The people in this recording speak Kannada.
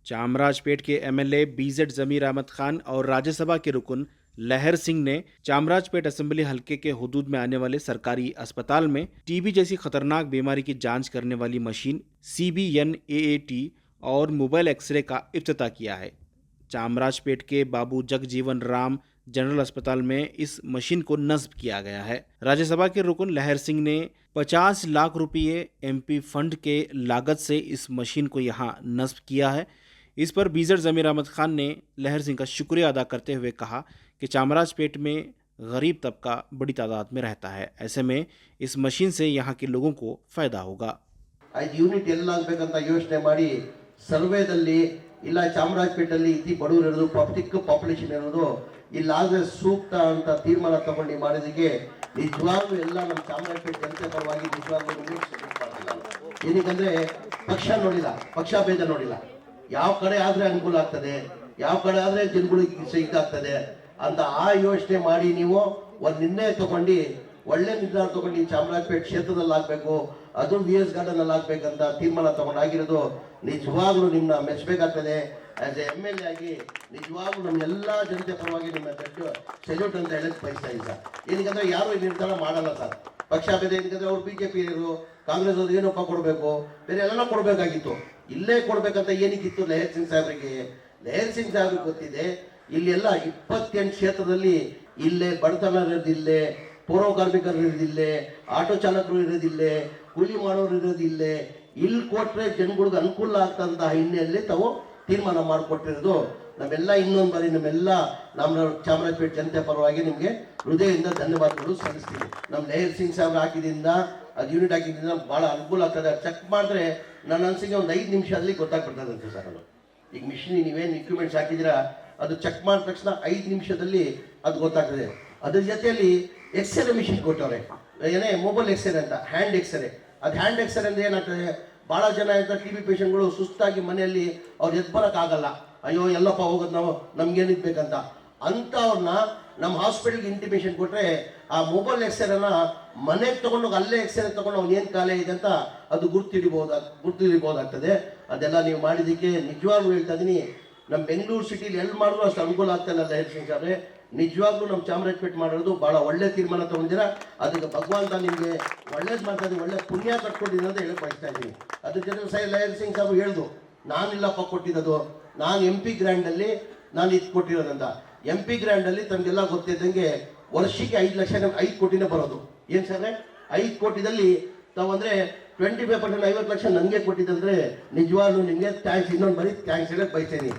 चामराजपेट के एमएलए बीजेड जमीर अहमद खान और राज्यसभा के रुकन लहर सिंह ने चामराजपेट असेंबली हलके के हुदूद में आने वाले सरकारी अस्पताल में टीबी जैसी खतरनाक बीमारी की जांच करने वाली मशीन CBNAAT और मोबाइल एक्सरे का इफ्तिताह किया है। चामराजपेट के बाबू जगजीवन राम जनरल अस्पताल में इस मशीन को नस्ब किया गया है। राज्यसभा के रुकन लहर सिंह ने 50 लाख रुपये MP फंड के लागत से इस मशीन को यहां नस्ब किया है। इस पर बीजेड जमीर अहमद खान ने लहर सिंह का शुक्रिया अदा करते हुए कहा कि चामराजपेट में गरीब तबका बड़ी तादाद में रहता है, ऐसे में इस मशीन से यहाँ के लोगों को फायदा होगा। यूनिट योचने ಮಾಡಿ ಸರ್ವೇದಲ್ಲಿ ಇಲ್ಲ ಚಾಮರಾಜಪೇಟೆಯಲ್ಲಿ ಇತಿ ಬಡವರು ಇರೋದು ಚಿಕ್ಕ ಪಾಪ್ಯುಲೇಷನ್ ಇರೋದು ಇಲ್ಲಾದ್ರೆ ಸೂಕ್ತ ಅಂತ ತೀರ್ಮಾನ ತಗೊಂಡು ಮಾಡಿದಕ್ಕೆ ನಿಜವಾಗ್ಲೂ ಎಲ್ಲ ನಮ್ಮ ಚಾಮರಾಜಪೇಟೆ ಜನತೆ ಪರವಾಗಿ ನಿಜವಾಗ್ಲೂ ಏನಕ್ಕೆ ಪಕ್ಷ ನೋಡಿಲ್ಲ, ಪಕ್ಷ ಭೇದ ನೋಡಿಲ್ಲ, ಯಾವ ಕಡೆ ಆದ್ರೆ ಅನುಕೂಲ ಆಗ್ತದೆ, ಯಾವ ಕಡೆ ಆದ್ರೆ ಜನಗಳಿಗೆ ಇದಾಗ್ತದೆ ಅಂತ ಆ ಯೋಚನೆ ಮಾಡಿ ನೀವು ಒಂದು ನಿರ್ಣಯ ತಗೊಂಡು ಒಳ್ಳೆ ನಿರ್ಧಾರ ತಗೊಂಡು ಚಾಮರಾಜಪೇಟೆ ಕ್ಷೇತ್ರದಲ್ಲಿ ಆಗ್ಬೇಕು, ಅದು VS ಗಾರ್ಡನ್ ಅಲ್ಲಿ ಆಗ್ಬೇಕಂತ ತೀರ್ಮಾನ ತಗೊಂಡಾಗಿರೋದು ನಿಜವಾಗ್ಲೂ ನಿಮ್ಮನ್ನ ಮೆಚ್ಚಬೇಕಾಗ್ತದೆ। ಆಸ್ ಎ MLA ಆಗಿ ನಿಜವಾಗ್ಲೂ ನಮ್ಮ ಎಲ್ಲಾ ಜನತೆ ಪರವಾಗಿ ನಿಮ್ಮ ದೊಡ್ಡ ಸೆಲ್ಯೂಟ್ ಅಂತ ಹೇಳಕ್ ಬಯಸ್ತಾ ಇದ್ದೀನಿ ಸರ್। ಏನಕ್ಕೆ ಯಾರು ಈ ನಿರ್ಧಾರ ಮಾಡಲ್ಲ ಸರ್, ಪಕ್ಷ ಭೇದ ಏನಕ್ಕೆ ಅವ್ರು BJP ಇರೋರು ಕಾಂಗ್ರೆಸ್ ಅವ್ರು ಏನಪ್ಪ ಕೊಡಬೇಕು, ಬೇರೆ ಎಲ್ಲ ಕೊಡಬೇಕಾಗಿತ್ತು, ಇಲ್ಲೇ ಕೊಡ್ಬೇಕಂತ ಏನಿಕ್ಕಿತ್ತು ಲಹರ್ ಸಿಂಗ್ ಸಾಹೇಬ್ರಿಗೆ? ಲಹರ್ ಸಿಂಗ್ ಸಾಹೇಬ್ರಿಗೆ ಗೊತ್ತಿದೆ ಇಲ್ಲೆಲ್ಲ 28 ಕ್ಷೇತ್ರದಲ್ಲಿ ಇಲ್ಲೇ ಬಡತನ ಇರೋದಿಲ್ಲೇ, ಪೂರ್ವ ಕಾರ್ಮಿಕರು ಇರೋದಿಲ್ಲೇ, ಆಟೋ ಚಾಲಕರು ಇರೋದಿಲ್ಲೇ, ಕೂಲಿ ಮಾಡೋರು ಇರೋದಿಲ್ಲೇ, ಇಲ್ಲಿ ಕೊಟ್ಟರೆ ಜನಗಳಿಗೆ ಅನುಕೂಲ ಆಗ್ತಂತ ಹಿನ್ನೆಲೆಯಲ್ಲಿ ತಾವು ತೀರ್ಮಾನ ಮಾಡಿಕೊಟ್ಟಿರೋದು ನಾವೆಲ್ಲ ಇನ್ನೊಂದು ಬಾರಿ ನಮ್ಮೆಲ್ಲ ನಮ್ಮ ಚಾಮರಾಜಪೇಟೆ ಜನತೆ ಪರವಾಗಿ ನಿಮಗೆ ಹೃದಯದಿಂದ ಧನ್ಯವಾದಗಳು ಸಲ್ಲಿಸ್ತೀವಿ। ನಮ್ಮ ಲಹರ್ ಸಿಂಗ್ ಸಾಹೇಬ್ರು ಹಾಕಿದಿಂದ ಅದು ಯೂನಿಟ್ ಹಾಕಿದ್ರಿಂದ ಭಾಳ ಅನುಕೂಲ ಆಗ್ತದೆ। ಚೆಕ್ ಮಾಡಿದ್ರೆ ನನ್ನ ಅನ್ಸಿಗೆ ಒಂದು 5 ನಿಮಿಷದಲ್ಲಿ ಗೊತ್ತಾಗ್ಬಿಡ್ತದಂತೆ ಸರ್। ಅದು ಈಗ ಮಿಷಿನ್ ನೀವೇನು ಇಕ್ವಿಪ್ಮೆಂಟ್ಸ್ ಹಾಕಿದ್ದೀರಾ ಅದು ಚೆಕ್ ಮಾಡಿದ ತಕ್ಷಣ 5 ನಿಮಿಷದಲ್ಲಿ ಅದು ಗೊತ್ತಾಗ್ತದೆ। ಅದ್ರ ಜೊತೆಯಲ್ಲಿ ಎಕ್ಸ್ರೇ ಮಿಷಿನ್ ಕೊಟ್ಟವ್ರೆ, ಏನೇ ಮೊಬೈಲ್ ಎಕ್ಸ್ರೇ ಅಂತ, ಹ್ಯಾಂಡ್ ಎಕ್ಸ್ರೇ। ಅದು ಹ್ಯಾಂಡ್ ಎಕ್ಸ್ರೇ ಅಂದ್ರೆ ಏನಾಗ್ತದೆ, ಭಾಳ ಜನ ಅಂತ TB ಪೇಷಂಟ್ಗಳು ಸುಸ್ತಾಗಿ ಮನೆಯಲ್ಲಿ ಅವ್ರು ಎದ್ದು ಬರೋಕ್ಕಾಗಲ್ಲ, ಅಯ್ಯೋ ಎಲ್ಲಪ್ಪ ಹೋಗೋದು ನಾವು ನಮ್ಗೇನಿದ್ ಬೇಕಂತ ಅಂಥವ್ರನ್ನ ನಮ್ಮ ಹಾಸ್ಪಿಟಲ್ಗೆ ಇಂಟಿಮೇಷನ್ ಕೊಟ್ಟರೆ ಆ ಮೊಬೈಲ್ ಎಕ್ಸ್ರೇನ ಮನೆಗೆ ತೊಗೊಂಡೋಗಿ ಅಲ್ಲೇ ಎಕ್ಸ್ರೇ ತೊಗೊಂಡು ಅವ್ನು ಏನು ಕಾಲೇ ಇದೆ ಅಂತ ಅದು ಗುರ್ತಿಡಿಬೋದಾಗ್ತದೆ। ಅದೆಲ್ಲ ನೀವು ಮಾಡಿದ್ದಕ್ಕೆ ನಿಜವಾಗ್ಲೂ ಹೇಳ್ತಾ ಇದ್ದೀನಿ, ನಮ್ಮ ಬೆಂಗಳೂರು ಸಿಟಿಲಿ ಎಲ್ಲಿ ಮಾಡಿದ್ರು ಅಷ್ಟು ಅನುಕೂಲ ಆಗ್ತಾಯಿಲ್ಲ ಲಹರ್ ಸಿಂಗ್ ಸಾಹೇಬ್ರೆ। ನಿಜವಾಗ್ಲೂ ನಮ್ಮ ಚಾಮರಾಜಪೇಟೆ ಮಾಡೋದು ಭಾಳ ಒಳ್ಳೆ ತೀರ್ಮಾನ ತೊಗೊಂಡಿರ, ಅದಕ್ಕೆ ಭಗವಂತ ನಿಮಗೆ ಒಳ್ಳೇದು ಮಾಡ್ತಾ ಇದ್ದೀನಿ, ಒಳ್ಳೆ ಪುಣ್ಯ ಕಟ್ಕೊಂಡಿದ್ದೀನಿ ಅಂತ ಹೇಳಕ್ ಬಯಸ್ತಾ ಇದ್ದೀನಿ। ಅದ್ರ ಜೊತೆ ಲಹರ್ ಸಿಂಗ್ ಸಾಹೇಬ್ ಹೇಳ್ದು, ನಾನಿಲ್ಲಪ್ಪ ಕೊಟ್ಟಿದ್ದು, ನಾನು MP ಗ್ರ್ಯಾಂಡಲ್ಲಿ ನಾನು ಇದು ಕೊಟ್ಟಿರೋದಂತ। MP ಗ್ರ್ಯಾಂಡಲ್ಲಿ ತಮಗೆಲ್ಲ ಗೊತ್ತಿದ್ದಂಗೆ ವರ್ಷಕ್ಕೆ 5 ಲಕ್ಷ 5 ಕೋಟಿನೇ ಬರೋದು। ಏನು ಸರ್ 5 ಕೋಟಿದಲ್ಲಿ ತಾವು ಅಂದರೆ 25% 50 ಲಕ್ಷ ನನಗೆ ಕೊಟ್ಟಿದ್ದಂದ್ರೆ ನಿಜವಾಗ್ಲೂ ನಿಮಗೆ ಥ್ಯಾಂಕ್ಸ್, ಇನ್ನೊಂದು ಬರೀ ಥ್ಯಾಂಕ್ಸ್ ಹೇಳಕ್ಕೆ ಬಯಸ್ತೀನಿ।